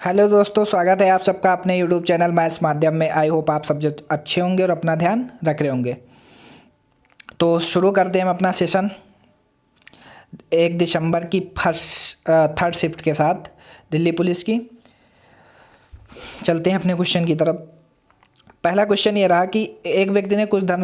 Hello दोस्तों, स्वागत है आप सबका अपने यूट्यूब चैनल मैथ्स माध्यम में। आई होप आप सब जो अच्छे होंगे और अपना ध्यान रख रहे होंगे। तो शुरू करते हैं हम अपना सेशन 1 दिसंबर की थर्ड शिफ्ट के साथ दिल्ली पुलिस की। चलते हैं अपने क्वेश्चन की तरफ। पहला क्वेश्चन ये रहा कि एक व्यक्ति ने कुछ धन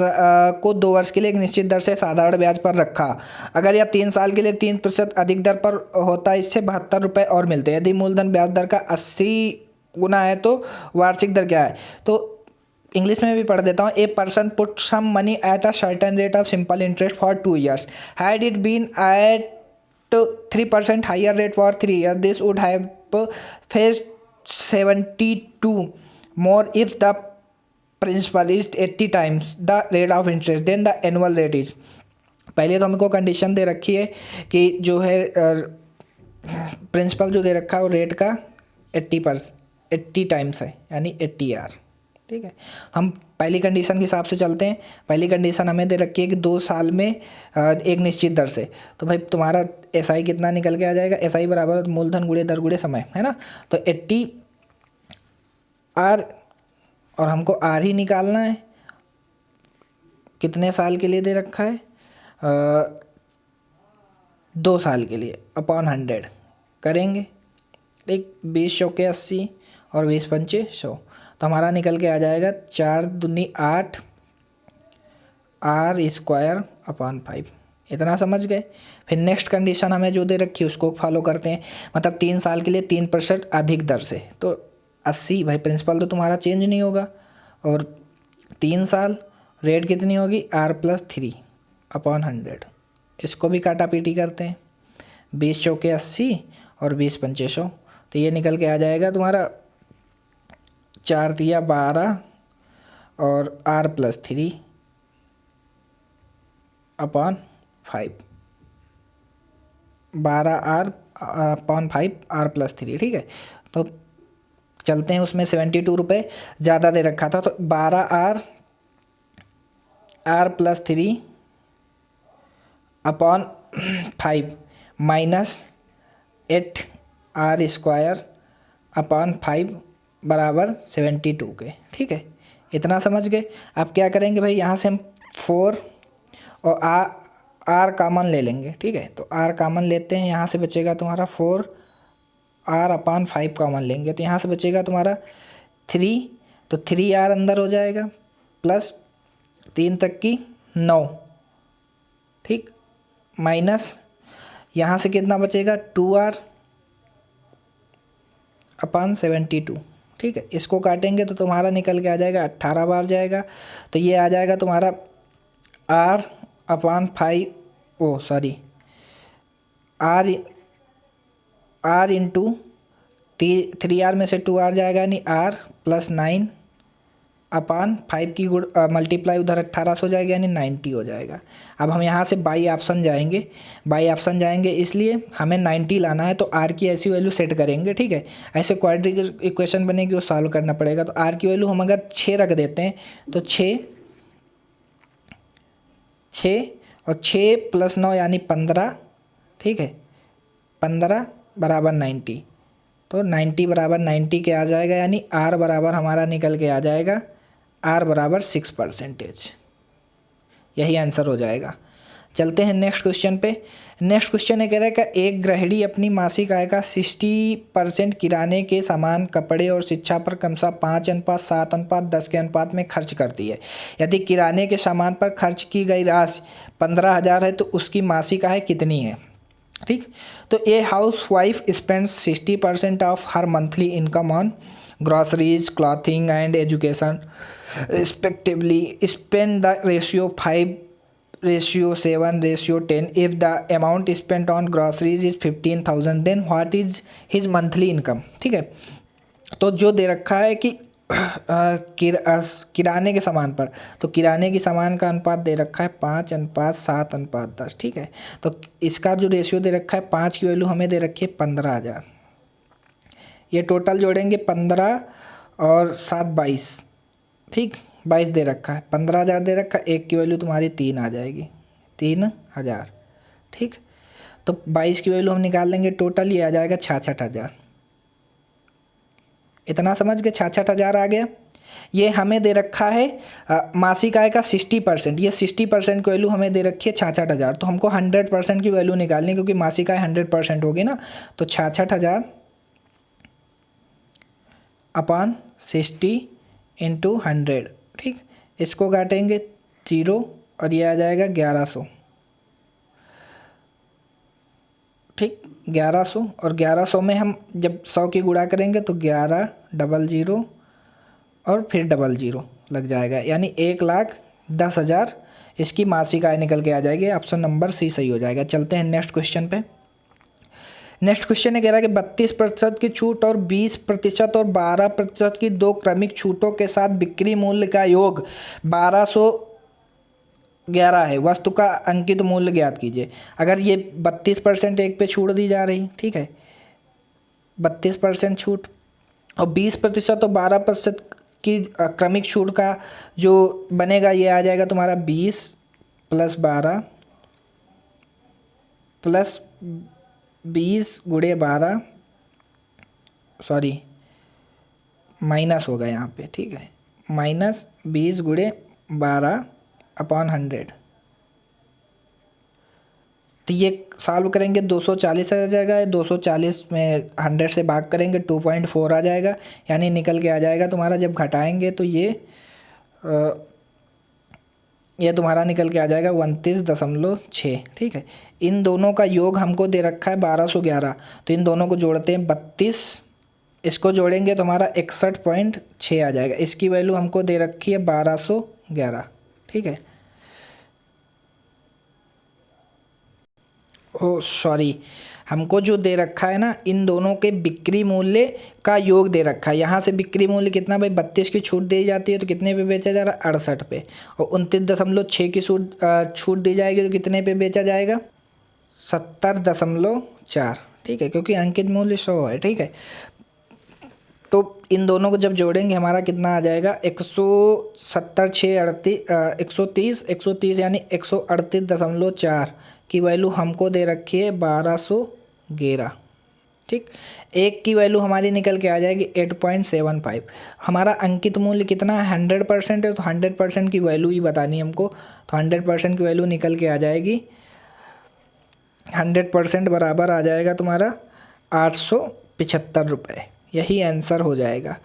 को 2 वर्ष के लिए एक निश्चित दर से साधारण ब्याज पर रखा। अगर यह 3 साल के लिए 3% अधिक दर पर होता है, इससे 72 रुपये और मिलते हैं। यदि मूलधन ब्याज दर का 80 गुना है तो वार्षिक दर क्या है। तो इंग्लिश में भी पढ़ देता हूँ। A person put some money at a certain rate of simple interest for 2 years। Had it been at 3% higher rate for 3 years, this would have fetched 72 more if the principal is 80 times the rate of interest, then the annual rate is. पहले तो हमको condition दे रखी है कि जो है principal जो दे रखा है वो रेट का 80 टाइम्स है, यानी 80 आर। ठीक है, हम पहली कंडीशन के हिसाब से चलते हैं। पहली कंडीशन हमें दे रखी है कि 2 साल में एक निश्चित दर से। तो भाई तुम्हारा एस आई कितना निकल के आ जाएगा, एस आई बराबर मूलधन गुणे दर गुणे समय, है ना। तो 80 आर, और हमको आर ही निकालना है। कितने साल के लिए दे रखा है, 2 साल के लिए, अपॉन 100 करेंगे। ठीक, 20 चौके 80 और 20 पंचे 100। तो हमारा निकल के आ जाएगा 4 दूनी 8 आर स्क्वायर अपॉन 5। इतना समझ गए। फिर नेक्स्ट कंडीशन हमें जो दे रखी है उसको फॉलो करते हैं। मतलब 3 साल के लिए 3% अधिक दर से, तो 80। भाई प्रिंसिपल तो तुम्हारा चेंज नहीं होगा, और 3 साल रेट कितनी होगी, R+3 अपॉन 100। इसको भी काटा पीटी करते हैं। 20 चौके 80 और 20 पंचे 100। तो ये निकल के आ जाएगा तुम्हारा 4 तिया 12 और R+3 upon 5। 12R upon 5R+3। ठीक है, तो चलते हैं उसमें 72 रुपये ज़्यादा दे रखा था, तो 12R+3 upon 5 minus 8R square upon 5 बराबर 72 के। ठीक है, इतना समझ गए। अब क्या करेंगे भाई, यहाँ से हम 4 और आर कॉमन ले लेंगे। ठीक है, तो आर कॉमन लेते हैं। यहाँ से बचेगा तुम्हारा 4R अपॉन 5 कॉमन लेंगे, तो यहाँ से बचेगा तुम्हारा 3। तो 3R अंदर हो जाएगा, प्लस 3 तक की 9। ठीक, माइनस यहाँ से कितना बचेगा, 2R अपॉन 72। ठीक है, इसको काटेंगे तो तुम्हारा निकल के आ जाएगा 18 बार जाएगा। तो ये आ जाएगा तुम्हारा R अपॉन 5, ओ सॉरी, R इंटू 3R में से 2R जाएगा, यानी R+9 अपॉन 5 की गुड मल्टीप्लाई उधर 18 हो जाएगा, यानी 90 हो जाएगा। अब हम यहाँ से बाई ऑप्शन जाएंगे। बाई ऑप्शन जाएंगे इसलिए हमें 90 लाना है, तो आर की ऐसी वैल्यू सेट करेंगे। ठीक है, ऐसे क्वाड्रेटिक इक्वेशन बनेगी, वो सॉल्व करना पड़ेगा। तो आर की वैल्यू हम अगर 6 रख देते हैं, तो 6 और 6+9 यानी 15। ठीक है, 15 बराबर 90। तो 90 बराबर 90 के आ जाएगा, यानी आर बराबर हमारा निकल के आ जाएगा, आर बराबर 6%। यही आंसर हो जाएगा। चलते हैं नेक्स्ट क्वेश्चन पे। नेक्स्ट क्वेश्चन ये कह रहा है कि एक गृहिणी अपनी मासिक आय का 60% किराने के सामान, कपड़े और शिक्षा पर क्रमशः 5:7:10 के अनुपात में खर्च करती है। यदि किराने के सामान पर खर्च की गई राशि 15,000 है तो उसकी मासिक आय कितनी है। ठीक, तो a house wife spends 60% of her monthly income on groceries, clothing and education respectively. Spend the ratio 5:7:10 if the amount spent on groceries is 15,000, then what is his monthly income। ठीक है, तो जो दे रखा है कि किराने के सामान पर, तो किराने की सामान का अनुपात दे रखा है 5:7:10। ठीक है, तो इसका जो रेशियो दे रखा है 5 की वैल्यू हमें दे रखी है 15,000। ये टोटल जोड़ेंगे 15 और 7 22। ठीक, 22 दे रखा है, 15,000 दे रखा है, एक की वैल्यू तुम्हारी 3 आ जाएगी, 3,000। ठीक, तो 22 की वैल्यू हम निकाल लेंगे, टोटल ये आ जाएगा 66,000। इतना समझ के 66,000 आ गया। ये हमें दे रखा है मासिक आय का 60%, ये 60% की वैल्यू हमें दे रखी है 66,000, तो हमको 100% की वैल्यू निकालनी, क्योंकि मासिक आय 100% होगी ना। तो 66,000 अपॉन 60 इंटू 100, ठीक। इसको काटेंगे 0 और ये आ जाएगा 1100, ठीक। 1100 और 1100 में हम जब 100 की गुणा करेंगे तो 11 डबल 0 और फिर डबल 0 लग जाएगा, यानी 1,10,000 इसकी मासिक आय निकल के आ जाएगी। ऑप्शन नंबर सी सही हो जाएगा। चलते हैं नेक्स्ट क्वेश्चन पे। नेक्स्ट क्वेश्चन ये कह रहा है कि 32% की छूट और 20% और 12% की दो क्रमिक छूटों के साथ बिक्री मूल्य का योग 1211 है। वस्तु का अंकित मूल्य ज्ञात कीजिए। अगर ये 32% एक पे छूट दी जा रही, ठीक है, 32% छूट और 20% और 12% की क्रमिक छूट का जो बनेगा ये आ जाएगा तुम्हारा 20 प्लस 12 प्लस 20 गुणे 12, सॉरी माइनस होगा यहाँ पे, ठीक है, माइनस 20 गुणे 12 अपॉन 100। तो ये सॉल्व करेंगे 240 आ जाएगा, 240 में 100 से भाग करेंगे 2.4 आ जाएगा, यानी निकल के आ जाएगा तुम्हारा। जब घटाएंगे तो ये तुम्हारा निकल के आ जाएगा 29.6, ठीक है। इन दोनों का योग हमको दे रखा है 1211, तो इन दोनों को जोड़ते हैं 32, इसको जोड़ेंगे तो हमारा 61.6 आ जाएगा। इसकी वैल्यू हमको दे रखी है 1211, ठीक है। ओ सॉरी, हमको जो दे रखा है ना, इन दोनों के बिक्री मूल्य का योग दे रखा है। यहाँ से बिक्री मूल्य कितना भाई, 32 की छूट दी जाती है तो कितने पे बेचा जा रहा है, 68 पे, और 29.6 की छूट दी जाएगी तो कितने पे बेचा जाएगा, 70.4, ठीक है, क्योंकि अंकित मूल्य 100 है, ठीक है। तो इन दोनों को जब जोड़ेंगे हमारा कितना आ जाएगा, 170 6 38 130 यानी 138.4 की वैल्यू हमको दे रखी है 1211, ठीक। एक की वैल्यू हमारी निकल के आ जाएगी 8.75। हमारा अंकित मूल्य कितना है, 100% है, तो 100% की वैल्यू ही बतानी है हमको। तो 100% की वैल्यू निकल के आ जाएगी, 100% बराबर आ जाएगा तुम्हारा 875 रुपये। यही आंसर हो जाएगा।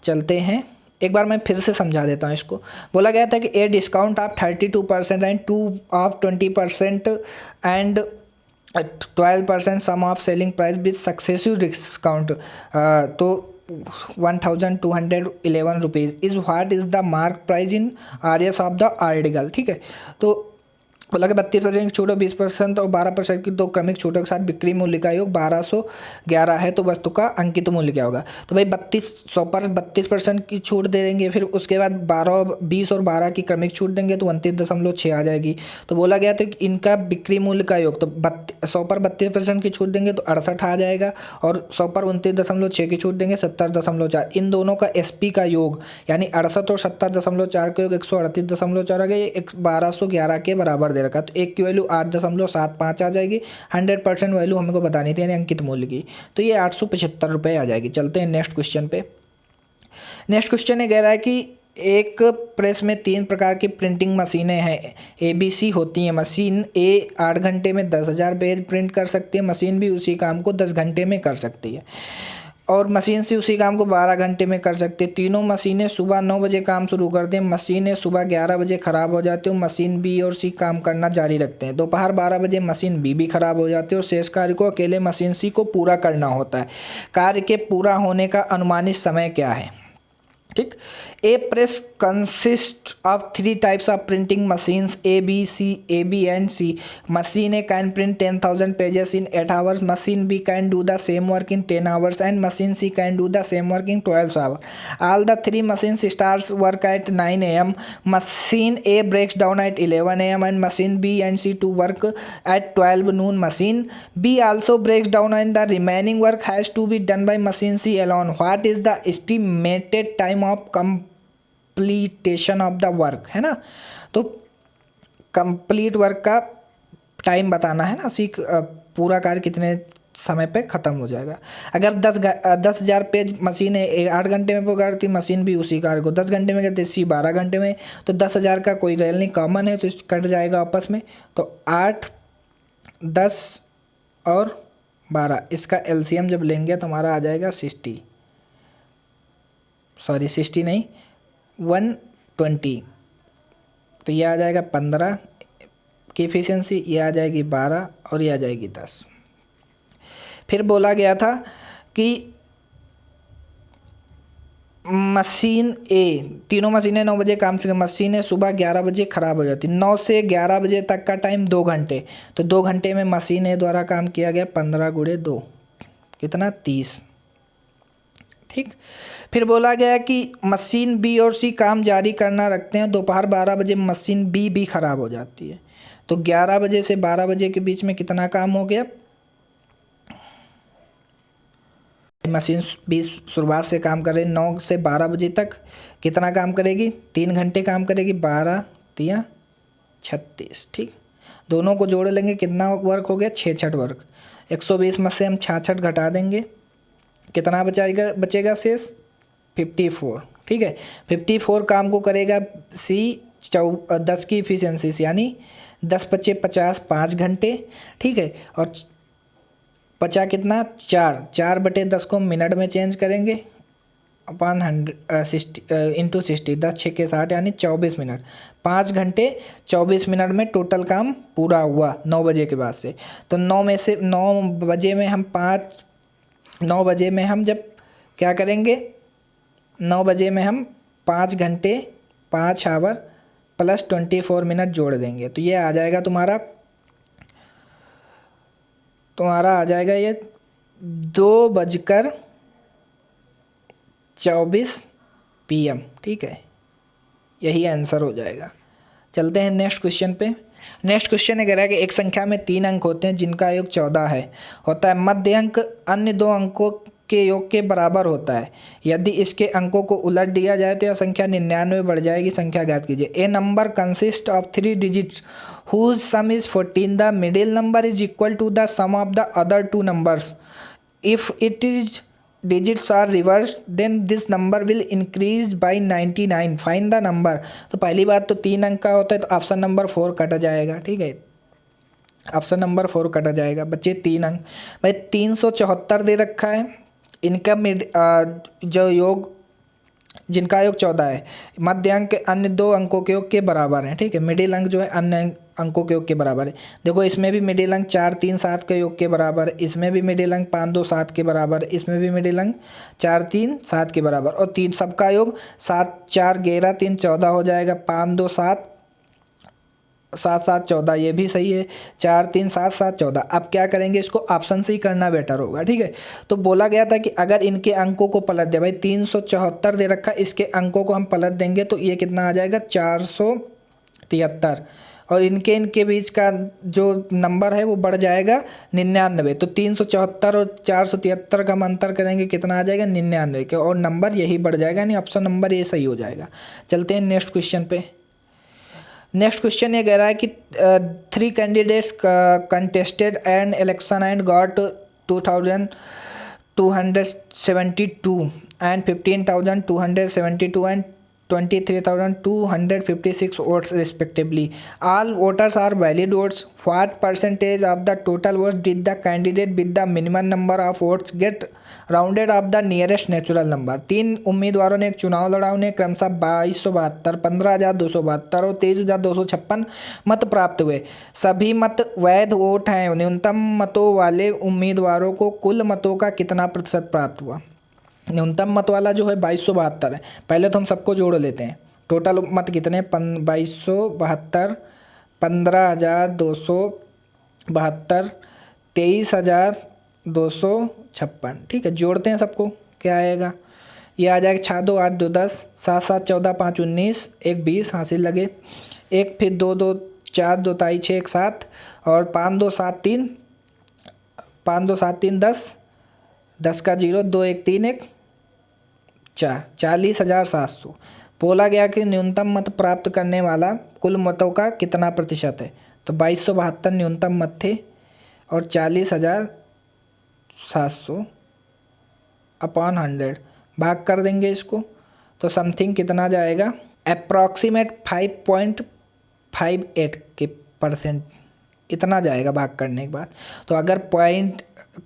चलते हैं, एक बार मैं फिर से समझा देता हूँ इसको। बोला गया था कि a discount of 32% and 2 of 20% and 12% sum of selling price with successive discount, तो 1211 rupees is what is the mark price in RS of the article, ठीक है। तो बोला कि 32% की छूट और 20% और 12% की दो क्रमिक छूटों के साथ बिक्री मूल्य का योग 1211 है, तो वस्तु का अंकित मूल्य क्या होगा। तो भाई 100 पर 32% की छूट दे देंगे, फिर उसके बाद 20 और 12 की क्रमिक छूट देंगे तो 29.6 आ जाएगी। तो बोला गया था कि इनका बिक्री मूल्य का योग, तो 100 पर 32% की छूट देंगे तो 68 आ जाएगा, और 100 पर 29.6 की छूट देंगे 70.4। इन दोनों का SP का योग यानी 68 और 70.4 का योग 138.4 आ गया, 1211 के बराबर रखा। तो एक की वैल्यू 8.75 आ जाएगी। 100% वैल्यू हमको बतानी थी यानी अंकित मूल्य की, तो ये 875 रुपये आ जाएगी। चलते हैं नेक्स्ट क्वेश्चन पे। नेक्स्ट क्वेश्चन ये कह रहा है कि एक प्रेस में 3 प्रकार की प्रिंटिंग मशीनें हैं, ABC होती हैं। मशीन A 8 घंटे में 10,000 पेज प्रिंट कर सकती है, मशीन B उसी काम को 10 घंटे में कर सकती है, और मशीन से उसी काम को 12 घंटे में कर सकते हैं। तीनों मशीनें सुबह 9 बजे काम शुरू करते हैं, मशीनें सुबह 11 बजे ख़राब हो जाती है, मशीन B और C काम करना जारी रखते हैं। दोपहर 12 बजे मशीन B भी ख़राब हो जाती है और शेष कार्य को अकेले मशीन C को पूरा करना होता है। कार्य के पूरा होने का अनुमानित समय क्या है, ठीक। A press consist of 3 types of printing machines A, B and C. Machine A can print 10,000 pages in 8 hours. Machine B can do the same work in 10 hours and machine C can do the same work in 12 hours. All the 3 machines starts work at 9 a.m. Machine A breaks down at 11 a.m. and machine B and C to work at 12 noon. Machine B also breaks down and the remaining work has to be done by machine C alone. What is the estimated time of completion of the work, है ना। तो complete work का time बताना है ना, पूरा कार्य कितने समय पे ख़त्म हो जाएगा। अगर 10,000 पेज मशीन है 8 घंटे में पुकारती, मशीन भी उसी कार्य को 10 घंटे में करती, सी 12 घंटे में, तो 10,000 का कोई रेल नहीं, कॉमन है तो कट जाएगा आपस में। तो 8, 10 और 12, इसका एलसीएम जब लेंगे तो हमारा आ जाएगा 60 नहीं 120। तो ये आ जाएगा 15 की एफिशिएंसी, ये आ जाएगी 12 और ये आ जाएगी 10। फिर बोला गया था कि मशीन ए, तीनों मशीनें 9 बजे काम से, मशीन है सुबह 11 बजे ख़राब हो जाती, 9 से 11 बजे तक का टाइम 2 घंटे, तो 2 घंटे में मशीन ए द्वारा काम किया गया 15 × 2 कितना 30। ठीक। फिर बोला गया कि मशीन बी और सी काम जारी करना रखते हैं, दोपहर 12 बजे मशीन बी भी ख़राब हो जाती है, तो 11 बजे से 12 बजे के बीच में कितना काम हो गया। मशीन बी शुरुआत से काम कर रही 9 से 12 बजे तक, कितना काम करेगी 3 घंटे काम करेगी, 12 × 36। ठीक, दोनों को जोड़ लेंगे कितना वर्क हो गया 66 वर्क। 120 में से हम 66 घटा देंगे, कितना बचेगा शेष 54। ठीक है, 54 काम को करेगा सी 10 की इफिशियंसी से, यानी 10 × 5 = 50, 5 घंटे। ठीक है, और बचा कितना 4/10 को मिनट में चेंज करेंगे अपन 100 × 60 10 × 6 = 60, यानी 24 मिनट, 5 घंटे 24 मिनट में टोटल काम पूरा हुआ 9 बजे के बाद से। तो 9 बजे में हम जब क्या करेंगे, 9 बजे में हम 5 घंटे 5 आवर प्लस 24 मिनट जोड़ देंगे, तो ये आ जाएगा तुम्हारा आ जाएगा ये 2:24 PM। ठीक है, यही आंसर हो जाएगा। चलते हैं नेक्स्ट क्वेश्चन पे। नेक्स्ट क्वेश्चन ये कह रहा है कि एक संख्या में 3 अंक होते हैं जिनका योग 14 होता है, मध्य अंक अन्य 2 अंकों के योग के बराबर होता है। यदि इसके अंकों को उलट दिया जाए तो यह संख्या 99 बढ़ जाएगी। संख्या ज्ञात कीजिए। A number consist of 3 digits whose sum is 14. The middle number is equal to the sum of the other 2 numbers. If it is digits are reversed then this number will increase by 99. Find the number. तो पहली बात तो 3 अंक का होता है तो option number 4 कटा जाएगा। ठीक है, ऑप्शन नंबर 4 कटा जाएगा। बच्चे 3 अंक, भाई 374 दे रखा है, इनका जो योग जिनका योग 14 है, मध्य अंक अन्य 2 अंकों के योग के बराबर है। ठीक है, मिडिल अंक जो है अन्य अंकों के योग के बराबर है। देखो इसमें भी मिडिल अंक 4, 3, 7 के योग के बराबर है, इसमें भी मिडिल अंक 5, 2, 7 के बराबर है, इसमें भी मिडिल अंक 4, 3, 7 के बराबर, और 3 सबका योग 7, 4, 11, 3, 14 हो जाएगा। 5, 2, 7, 7, 7, 14, ये भी सही है। 4, 3, 7, 7, 14। अब क्या करेंगे, इसको ऑप्शन से ही करना बेटर होगा। ठीक है, तो बोला गया था कि अगर इनके अंकों को पलट दे, भाई 374 दे रखा, इसके अंकों को हम पलट देंगे तो ये कितना आ जाएगा 473, और इनके बीच का जो नंबर है वो बढ़ जाएगा 99। तो 374 और 473 का हम अंतर करेंगे, कितना आ जाएगा 99 के, और नंबर यही बढ़ जाएगा, यानी ऑप्शन नंबर ये सही हो जाएगा। चलते हैं नेक्स्ट क्वेश्चन पे। नेक्स्ट क्वेश्चन ये कह रहा है कि 3 candidates contested an election and got 2272 and 15,272 and 23,256 votes respectively. All voters are valid votes. What percentage of the total votes did the candidate with the minimum number of votes get rounded off the nearest natural number? 3 उम्मीदवारों ने एक चुनाव लड़ा, उन्हें क्रमशः 2272, 15,272 और 23,256 मत प्राप्त हुए। सभी मत वैध वोट हैं। न्यूनतम मतों वाले उम्मीदवारों को कुल मतों का कितना प्रतिशत प्राप्त हुआ? न्यूनतम मत वाला जो है 2272 है। पहले तो हम सबको जोड़ लेते हैं। टोटल मत कितने 2272, 15,272, 23,256। ठीक है, जोड़ते हैं सबको, क्या आएगा, ये आ जाएगा 6, 2, 8, 2, 10, 7, 7, 14, 5, 19, 1, 20 हासिल लगे, 1 फिर 2, 2, 4, 2, 6, 1, 7 और 5, 2, 7, 3, 5, 2, 7, 3, 10, 10 का 0, 2, 1, 3, 1, 4, 40,700। बोला गया कि न्यूनतम मत प्राप्त करने वाला कुल मतों का कितना प्रतिशत है, तो 2272 न्यूनतम मत थे और 40,000 700 अपॉन 100 भाग कर देंगे इसको तो समथिंग कितना जाएगा, अप्रॉक्सीमेट 5.58 के परसेंट इतना जाएगा भाग करने के बाद। तो अगर पॉइंट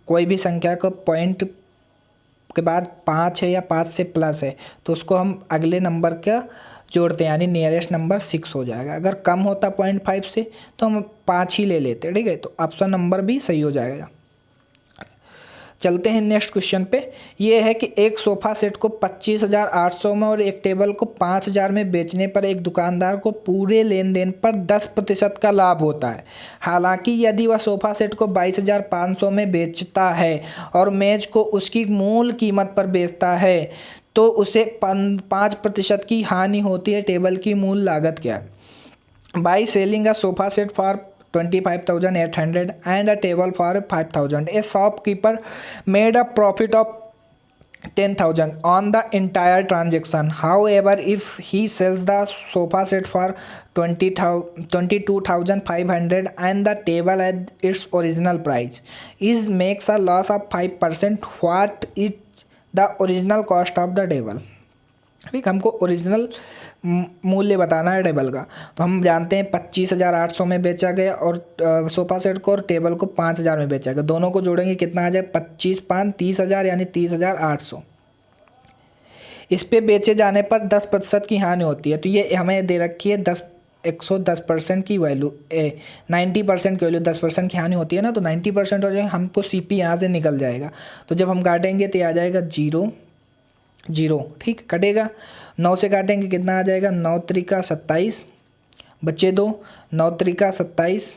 कोई भी संख्या को पॉइंट के बाद 5 है या 5 से प्लस है तो उसको हम अगले नंबर का जोड़ते हैं, यानी नियरेस्ट नंबर 6 हो जाएगा। अगर कम होता 0.5 से तो हम 5 ही ले लेते, ठीक है। तो ऑप्शन नंबर भी सही हो जाएगा। चलते हैं नेक्स्ट क्वेश्चन पे। ये है कि एक सोफ़ा सेट को 25,800 में और एक टेबल को 5,000 में बेचने पर एक दुकानदार को पूरे लेन देन पर 10% का लाभ होता है। हालांकि यदि वह सोफ़ा सेट को 22,500 में बेचता है और मेज को उसकी मूल कीमत पर बेचता है तो उसे 5% की हानि होती है। टेबल की मूल लागत क्या है? By selling a sofa set for 25,800 and a table for 5,000. A shopkeeper made a profit of 10,000 on the entire transaction. However, if he sells the sofa set for 22,500 and the table at its original price, is makes a loss of 5%. What is the original cost of the table? ठीक, हमको original मूल्य बताना है table का। तो हम जानते हैं 25,800 में बेचा गया और सोफ़ा सेट को और टेबल को 5,000 में बेचा गया। दोनों को जोड़ेंगे कितना आ जाए, 25 5 30,000 यानी 30,800। इस पे बेचे जाने पर 10% की हानि होती है। तो ये हमें दे रखी है 110% की वैल्यू, 90% की वैल्यू, 10% की हानि होती है ना, तो 90% हो जाएगा। हमको CP यहाँ से निकल जाएगा। तो जब हम काटेंगे तो आ जाएगा 0 0, ठीक, कटेगा। 9 से काटेंगे कितना आ जाएगा, 9 त्रिका 27 बच्चे 2, 9 त्रिका 27,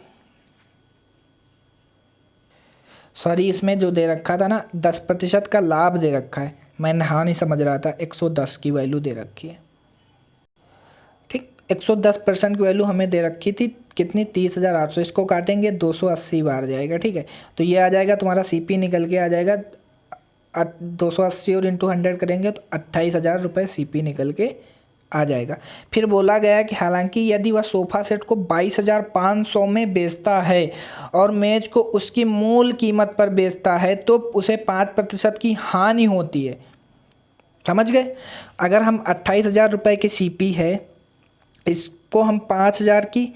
सॉरी इसमें जो दे रखा था ना 10% का लाभ दे रखा है, मैं हाँ नहीं समझ रहा था। 110 की वैल्यू दे रखी है, ठीक। 110% की वैल्यू हमें दे रखी थी कितनी, 30,800। इसको काटेंगे 280 बार जाएगा, ठीक है। तो ये आ जाएगा तुम्हारा CP निकल के आ जाएगा 280 और इंटू 100 करेंगे तो 28,000 रुपये CP निकल के आ जाएगा। फिर बोला गया कि हालांकि यदि वह सोफ़ा सेट को 22,500 में बेचता है और मेज को उसकी मूल कीमत पर बेचता है तो उसे 5% की हानि होती है। समझ गए? अगर हम 28,000 रुपये की CP है, इसको हम 5,000 की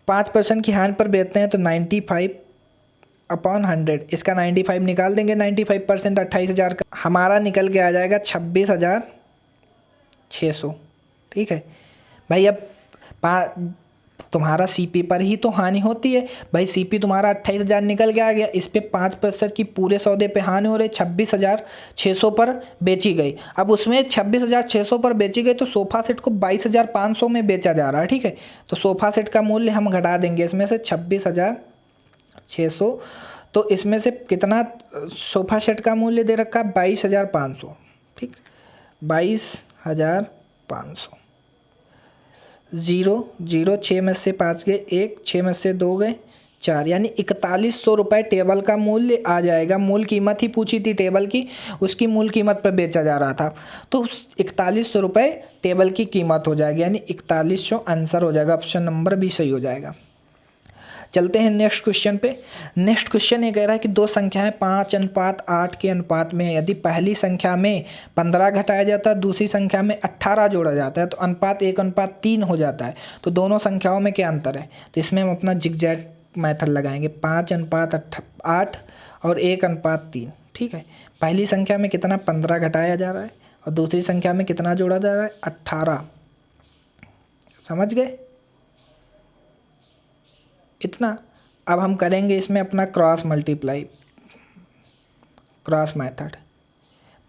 5% की हानि पर बेचते हैं तो 95 अपॉन 100, इसका 95 निकाल देंगे। 95% 28,000 का हमारा निकल के आ जाएगा 26,600, ठीक है भाई। अब तुम्हारा CP पर ही तो हानि होती है भाई। CP तुम्हारा 28,000 निकल के आ गया, इस पे 5% की पूरे सौदे पे हानि हो रही, 26,600 पर बेची गई। अब उसमें 26,600 पर बेची गई तो सोफ़ा सेट को 22,500 में बेचा जा रहा है, ठीक है। तो सोफ़ा सेट का मूल्य हम घटा देंगे इसमें से 26,600, तो इसमें से कितना सोफ़ा सेट का मूल्य दे रखा है, 22,500, ठीक, 22,500। 0 0, 6 में से 5 गए 1, 6 में से 2 गए 4, यानी 4100 रुपये टेबल का मूल्य आ जाएगा। मूल कीमत ही पूछी थी टेबल की, उसकी मूल कीमत पर बेचा जा रहा था, तो 4100 रुपये टेबल की कीमत हो जाएगी, यानी 4100 आंसर हो जाएगा। ऑप्शन नंबर भी सही हो जाएगा। चलते हैं नेक्स्ट क्वेश्चन पे। नेक्स्ट क्वेश्चन ये कह रहा है कि दो संख्याएं 5:8 के अनुपात में है। यदि पहली संख्या में 15 घटाया जाता है, दूसरी संख्या में 18 जोड़ा जाता है तो अनुपात 1:3 हो जाता है। तो दोनों संख्याओं में क्या अंतर है? तो इसमें हम अपना जिगजैग मेथड लगाएंगे, 5:8 और 1:3, ठीक है। पहली संख्या में कितना 15 घटाया जा रहा है और दूसरी संख्या में कितना जोड़ा जा रहा है 18। समझ गए इतना? अब हम करेंगे इसमें अपना क्रॉस मल्टीप्लाई, क्रॉस मेथड।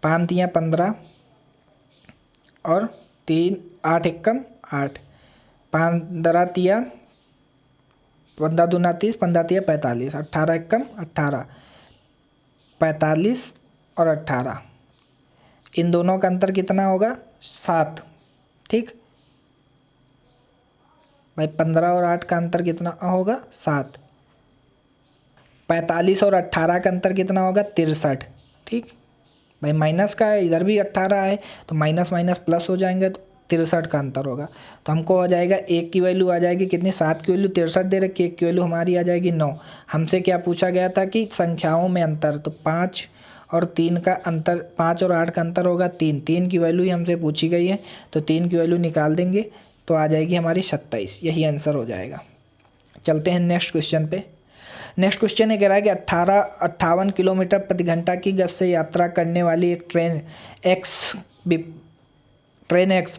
5 तिया 15 और 3 8 एकम 8, 15 तिया 15 दूना 30, 15 तिया 45, 18 एकम 18, 45 और 18, इन दोनों का अंतर कितना होगा 7, ठीक भाई। 15 और 8 का अंतर कितना होगा 7। 45 और 18 का अंतर कितना होगा 63, ठीक भाई। माइनस का है, इधर भी 18 है तो माइनस माइनस प्लस हो जाएंगे तो 63 का अंतर होगा। तो हमको हो जाएगा एक की वैल्यू आ जाएगी कितनी, 7 की वैल्यू 63 दे रखी है, एक की वैल्यू हमारी आ जाएगी 9। हमसे क्या पूछा गया था कि संख्याओं में अंतर, तो 5 और 3 का अंतर, 5 और 8 का अंतर होगा 3, 3 की वैल्यू ही हमसे पूछी गई है, तो 3 की वैल्यू निकाल देंगे तो आ जाएगी हमारी 27, यही आंसर हो जाएगा। चलते हैं नेक्स्ट क्वेश्चन पे। नेक्स्ट क्वेश्चन ये कह रहा है कि 58 किलोमीटर प्रति घंटा की गति से यात्रा करने वाली एक ट्रेन एक्स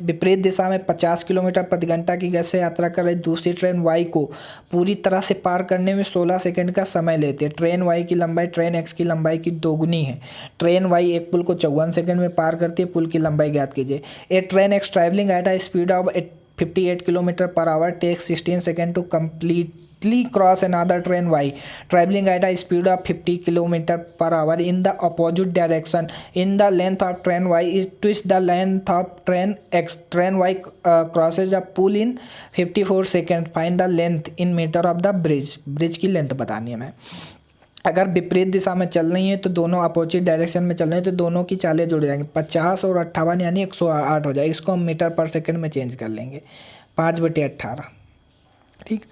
विपरीत दिशा में 50 किलोमीटर प्रति घंटा की गति से यात्रा कर रही दूसरी ट्रेन वाई को पूरी तरह से पार करने में 16 सेकंड का समय लेती है। ट्रेन वाई की लंबाई ट्रेन एक्स की लंबाई की दोगुनी है। ट्रेन वाई एक पुल को 54 सेकंड में पार करती है, पुल की लंबाई ज्ञात कीजिए। A train X travelling at a speed of 58 kilometre per hour takes 16 second to completely cross another train Y traveling at a speed of 50 km per hour in the opposite direction. In the length of train Y is twice the length of train X. Train Y crosses a pool in 54 seconds. Find the length in meter of the bridge. Bridge की length बतानी है हमें। अगर विपरीत दिशा में चल रही है तो दोनों अपोजिट डायरेक्शन में चल रहे हैं तो दोनों की चालें जुड़ जाएंगी। 50 और 58 यानी 108 हो जाएगी। इसको हम मीटर पर सेकंड में चेंज कर लेंगे, 5/18। ठीक,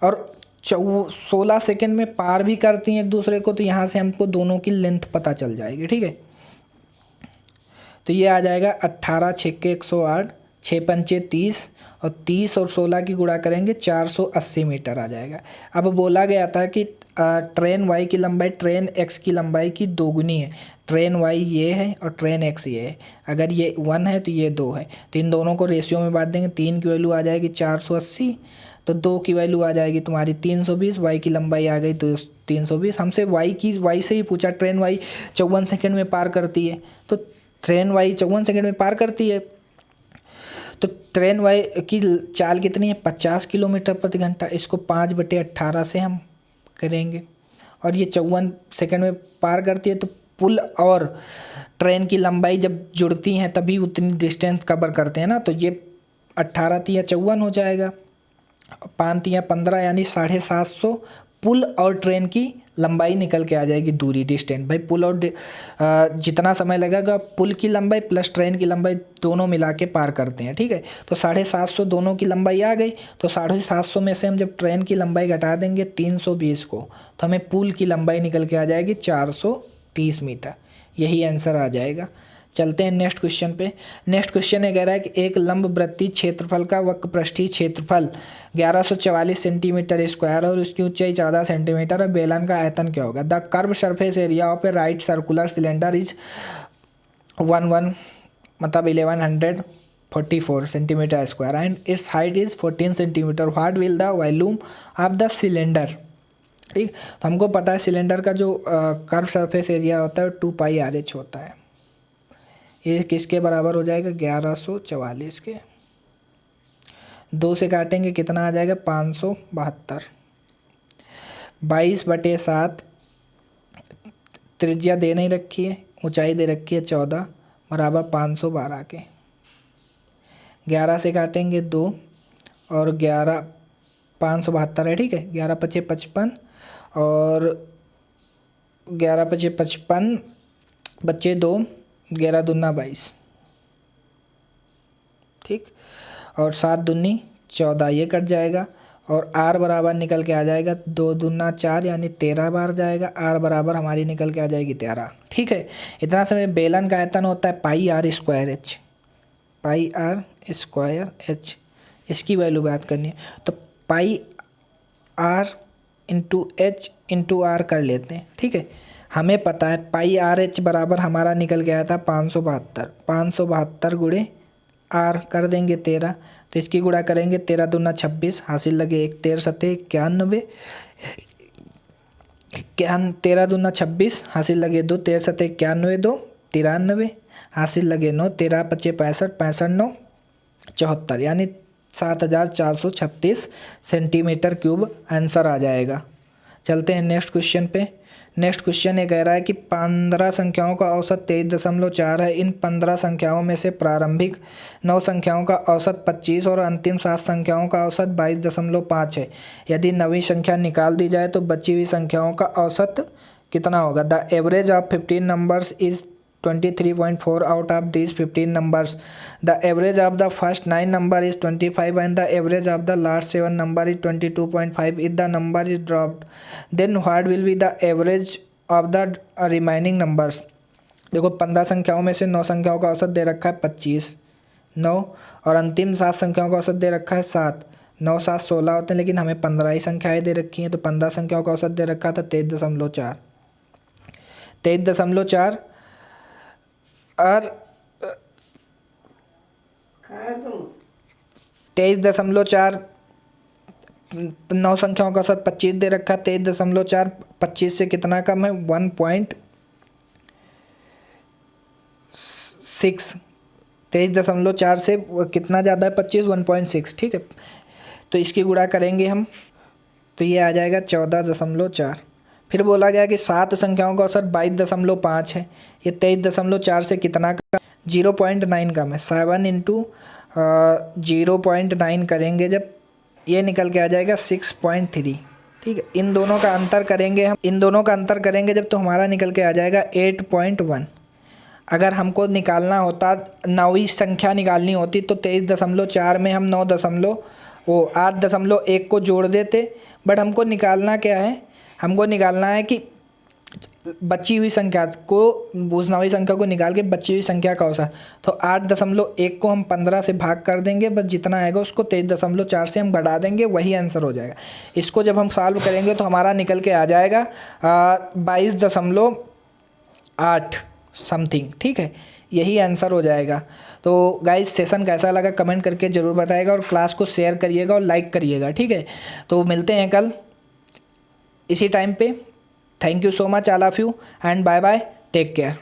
और 16 सेकंड में पार भी करती हैं एक दूसरे को, तो यहाँ से हमको दोनों की लेंथ पता चल जाएगी। ठीक है, तो ये आ जाएगा 18 6 108, 6 पंचे 30 और 30 और 16 की गुणा करेंगे 480 मीटर आ जाएगा। अब बोला गया था कि ट्रेन वाई की लंबाई ट्रेन एक्स की लंबाई की दोगुनी है। ट्रेन वाई ये है और ट्रेन एक्स ये है। अगर ये 1 है तो ये 2 है, तो इन दोनों को रेशियो में बांट देंगे। 3 की वैल्यू आ जाएगी 480, तो 2 की वैल्यू आ जाएगी तुम्हारी 320। वाई की लंबाई आ गई तो 320। हमसे वाई से ही पूछा। ट्रेन वाई 54 सेकंड में पार करती है, तो ट्रेन वाई 54 सेकंड में पार करती है, तो ट्रेन वाई की चाल कितनी है, 50 किलोमीटर प्रति घंटा। इसको 5/18 से हम करेंगे, और ये 54 सेकंड में पार करती है। तो पुल और ट्रेन की लंबाई जब जुड़ती हैं तभी उतनी डिस्टेंस कवर करते हैं ना, तो ये 18 तिया 54 हो जाएगा, 5 तिया 15 यानी 750 पुल और ट्रेन की लंबाई निकल के आ जाएगी, दूरी डिस्टेंस। भाई पुल और जितना समय लगेगा पुल की लंबाई प्लस ट्रेन की लंबाई दोनों मिला के पार करते हैं। ठीक है, तो 750 दोनों की लंबाई आ गई, तो 750 में से हम जब ट्रेन की लंबाई घटा देंगे 320 को, तो हमें पुल की लंबाई निकल के आ जाएगी 430 मीटर। यही आंसर आ जाएगा। चलते हैं नेक्स्ट क्वेश्चन पे। नेक्स्ट क्वेश्चन ये कह रहा है कि एक लंबवृत्तीय क्षेत्रफल का वक्रपृष्ठीय क्षेत्रफल 1144 सेंटीमीटर स्क्वायर और उसकी ऊंचाई 14 सेंटीमीटर है। बेलन का आयतन क्या होगा? The curve surface area of A right circular cylinder is 1144 centimetre square and it's height is 14 centimetre. What will the volume of the cylinder? ठीक, तो हमको पता है सिलेंडर का जो कर्व सरफेस एरिया होता है 2πRH होता है। ये किसके बराबर हो जाएगा? 1144 के। 2 से काटेंगे कितना आ जाएगा? 572। 22/7 त्रिज्या दे नहीं रखी है, ऊंचाई दे रखी है 14 बराबर 512 के। 11 से काटेंगे 2 और 11 572 है। ठीक है, 11 × 5 = 55 और 11 × 5 = 55 बच्चे 2, 11 दूना 22। ठीक, और 7 दूनी 14, ये कट जाएगा और r बराबर निकल के आ जाएगा 2 दूना 4 यानी 13 बार जाएगा। r बराबर हमारी निकल के आ जाएगी 13। ठीक है, इतना समय बेलन का आयतन होता है πr²h। πr²h इसकी वैल्यू बात करनी है, तो πr × h × r कर लेते हैं। ठीक है, हमें पता है πRH बराबर हमारा निकल के आया था 572। 572 गुणे r कर देंगे 13, तो इसकी गुणा करेंगे 13 दूना 26, हासिल लगे 1, 13 × 7 = 91। 13 दूना 26, हासिल लगे 2, 13 × 7 = 91, 2 93, हासिल लगे 9, 13 × 5 = 65, 65 × 9 = 74 यानी 7436 सेंटीमीटर क्यूब आंसर आ जाएगा। चलते हैं नेक्स्ट क्वेश्चन पे। नेक्स्ट क्वेश्चन ये कह रहा है कि 15 संख्याओं का औसत 23.4 है। इन 15 संख्याओं में से प्रारंभिक 9 संख्याओं का औसत 25 और अंतिम 7 संख्याओं का औसत 22.5 है। यदि 9वीं संख्या निकाल दी जाए तो बची हुई संख्याओं का औसत कितना होगा? The average of 15 numbers is 23.4 out of these 15 numbers. The average of the first 9 number is 25 and the average of the last 7 number is 22.5. If the number is dropped, then what will be the average of the remaining numbers? देखो 15 संख्याओं में से 9 संख्याओं का औसत दे रखा है 25, 9 और अंतिम 7 संख्याओं का औसत दे रखा है 7, 9 7 16 होते हैं, लेकिन हमें 15 ही संख्याएँ दे रखी हैं, तो 15 संख्याओं का औसत दे रखा था 23.4, 23.4 और 23.4 9 संख्याओं का औसत 25 दे रखा है, 23.4 25 से कितना कम है 1.6, 23.4 से कितना ज़्यादा है 25, 1.6, ठीक है। तो इसकी गुणा करेंगे हम तो ये आ जाएगा 14.4। फिर बोला गया कि 7 संख्याओं का औसत 22.5 है, ये 23.4 से कितना कम, 0.9 कम है, 7 इंटू 0.9 करेंगे जब ये निकल के आ जाएगा 6.3, ठीक है। इन दोनों का अंतर करेंगे हम, इन दोनों का अंतर करेंगे जब, तो हमारा निकल के आ जाएगा 8.1। अगर हमको निकालना होता 9वीं संख्या निकालनी होती तो 23.4 में हम 8.1 को जोड़ देते, बट हमको निकालना क्या है, हमको निकालना है कि बची हुई संख्या को, उस 9वीं संख्या को निकाल के बची हुई संख्या का औसत, तो 8.1 को हम 15 से भाग कर देंगे, बस जितना आएगा उसको 23.4 से हम बढ़ा देंगे, वही आंसर हो जाएगा। इसको जब हम सॉल्व करेंगे तो हमारा निकल के आ जाएगा 22.8 समथिंग, ठीक है, यही आंसर हो जाएगा। तो गाइस सेशन कैसा लगा कमेंट करके ज़रूर बताइएगा और क्लास को शेयर करिएगा और लाइक करिएगा, ठीक है। तो मिलते हैं कल इसी टाइम पे। Thank you so much all of you and bye bye, take care.